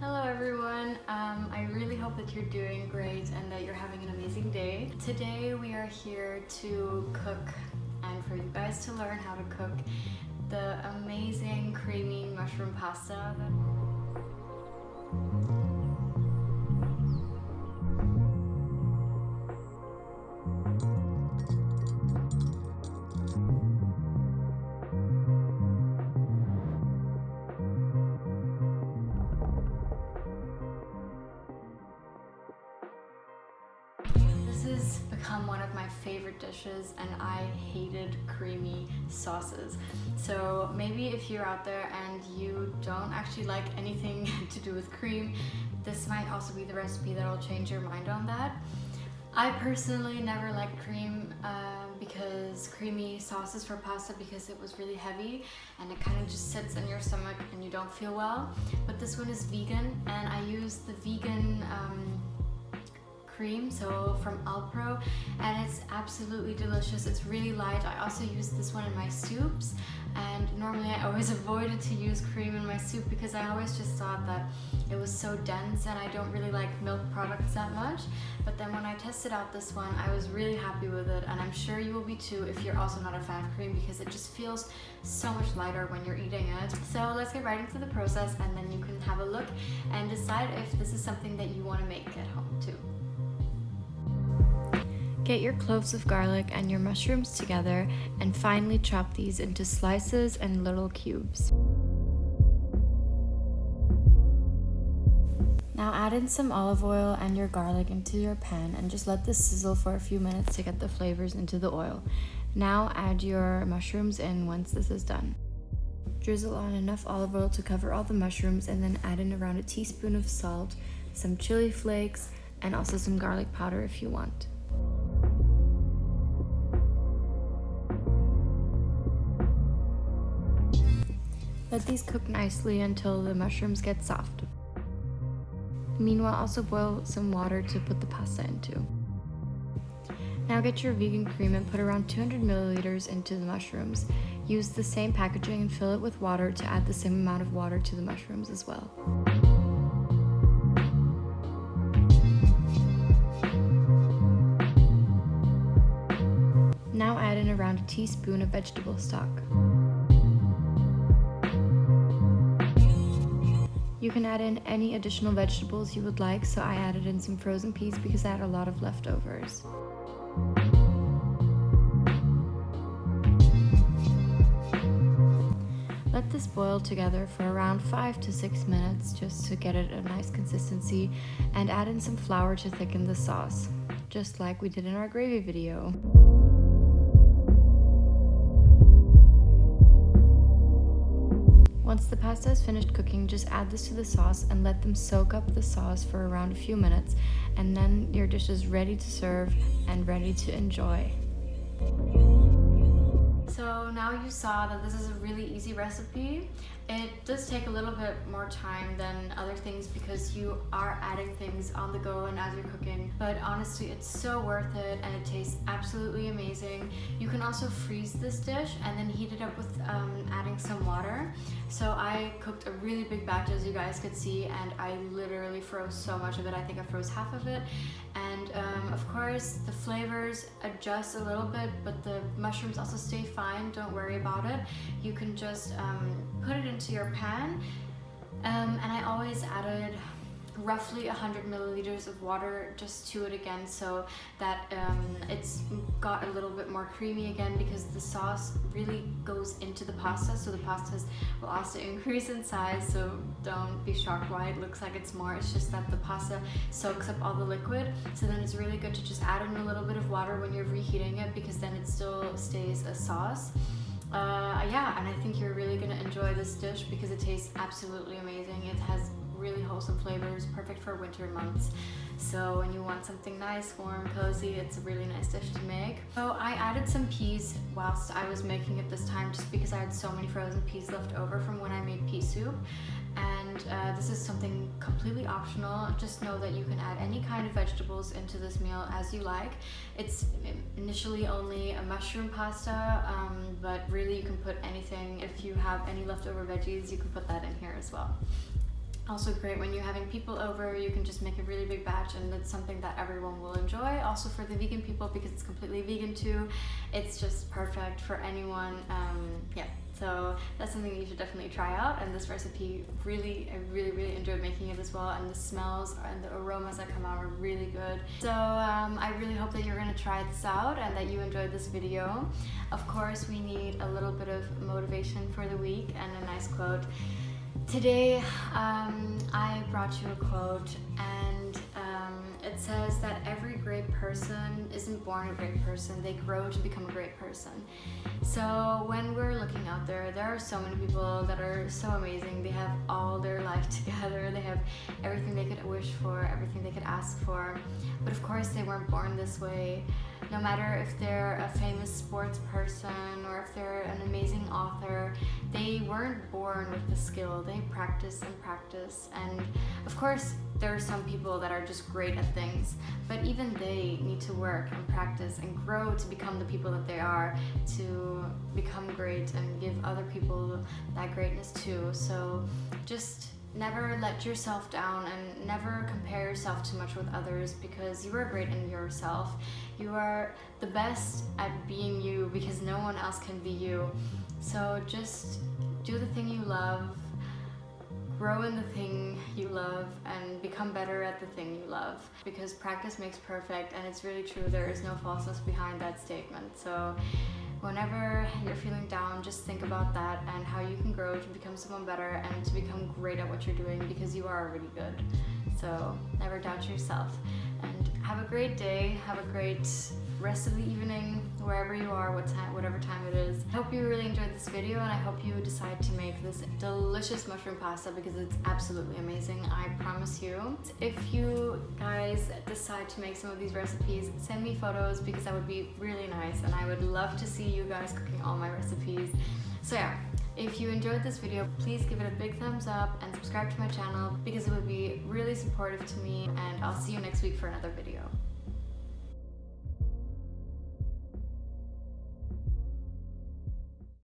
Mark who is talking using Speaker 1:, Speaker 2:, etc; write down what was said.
Speaker 1: Hello everyone, I really hope that you're doing great and that you're having an amazing day. Today we are here to cook and for you guys to learn how to cook the amazing creamy mushroom pasta. This has become one of my favorite dishes and I hated creamy sauces. So maybe if you're out there and you don't actually like anything to do with cream, this might also be the recipe that'll change your mind on that. I personally never liked cream because creamy sauces for pasta because it was really heavy and it kind of just sits in your stomach and you don't feel well. But this one is vegan and I use the vegan cream, so from Alpro, and it's absolutely delicious. It's really light. I also use this one in my soups, and normally I always avoided to use cream in my soup because I always just thought that it was so dense and I don't really like milk products that much. But then when I tested out this one, I was really happy with it, and I'm sure you will be too if you're also not a fan of cream because it just feels so much lighter when you're eating it. So let's get right into the process and then you can have a look and decide if this is something that you want to make at home too. Get your cloves of garlic and your mushrooms together and finely chop these into slices and little cubes. Now add in some olive oil and your garlic into your pan and just let this sizzle for a few minutes to get the flavors into the oil. Now add your mushrooms in once this is done. Drizzle on enough olive oil to cover all the mushrooms and then add in around a teaspoon of salt, some chili flakes, and also some garlic powder if you want. Let these cook nicely until the mushrooms get soft. Meanwhile, also boil some water to put the pasta into. Now get your vegan cream and put around 200 milliliters into the mushrooms. Use the same packaging and fill it with water to add the same amount of water to the mushrooms as well. Now add in around a teaspoon of vegetable stock. You can add in any additional vegetables you would like, so I added in some frozen peas because I had a lot of leftovers. Let this boil together for around 5 to 6 minutes just to get it a nice consistency, and add in some flour to thicken the sauce, just like we did in our gravy video. Once the pasta is finished cooking, just add this to the sauce and let them soak up the sauce for around a few minutes, and then your dish is ready to serve and ready to enjoy. So now you saw that this is a really easy recipe. It does take a little bit more time than other things because you are adding things on the go and as you're cooking, but honestly it's so worth it and it tastes absolutely amazing. You can also freeze this dish and then heat it up with adding some water. So I cooked a really big batch, as you guys could see, and I literally froze so much of it. I think I froze half of it, and of course the flavors adjust a little bit, but the mushrooms also stay fine. Don't worry about it. You can just put it into your pan, and I always added roughly 100 milliliters of water just to it again, so that it's got a little bit more creamy again, because the sauce really goes into the pasta, so the pastas will also increase in size. So don't be shocked why it looks like it's more. It's just that the pasta soaks up all the liquid, so then it's really good to just add in a little bit of water when you're reheating it, because then it still stays a sauce. Yeah, and I think you're really gonna enjoy this dish because it tastes absolutely amazing. It has really wholesome flavors, perfect for winter months. So when you want something nice, warm, cozy, it's a really nice dish to make. So I added some peas whilst I was making it this time, just because I had so many frozen peas left over from when I made pea soup. And this is something completely optional. Just know that you can add any kind of vegetables into this meal as you like. It's initially only a mushroom pasta, but really you can put anything. If you have any leftover veggies, you can put that in here as well. Also great when you're having people over, you can just make a really big batch and it's something that everyone will enjoy. Also for the vegan people, because it's completely vegan too, it's just perfect for anyone. Yeah, so that's something you should definitely try out. And this recipe, I really enjoyed making it as well, and the smells and the aromas that come out are really good. So I really hope that you're gonna try this out and that you enjoyed this video. Of course, we need a little bit of motivation for the week and a nice quote. Today, I brought you a quote, and it says that every great person isn't born a great person, they grow to become a great person. So when we're looking out there, there are so many people that are so amazing. They have all their life together, they have everything they could wish for, everything they could ask for, but of course they weren't born this way. No matter if they're a famous sports person or if they're an amazing author, they weren't born with the skill. They practice and practice. And of course, there are some people that are just great at things, but even they need to work and practice and grow to become the people that they are, to become great and give other people that greatness too. So just never let yourself down and never compare yourself too much with others, because you are great in yourself. You are the best at being you because no one else can be you. So just do the thing you love, grow in the thing you love, and become better at the thing you love, because practice makes perfect, and it's really true. There is no falseness behind that statement. So whenever you're feeling down, just think about that and how you can grow to become someone better and to become great at what you're doing, because you are already good. So never doubt yourself, and have a great day, have a great rest of the evening, wherever you are, whatever time it is. I hope you really enjoyed this video, and I hope you decide to make this delicious mushroom pasta, because it's absolutely amazing, I promise you. If you guys decide to make some of these recipes, send me photos, because that would be really nice, and I would love to see you guys cooking all my recipes. So yeah, if you enjoyed this video, please give it a big thumbs up and subscribe to my channel, because it would be really supportive to me, and I'll see you next week for another video.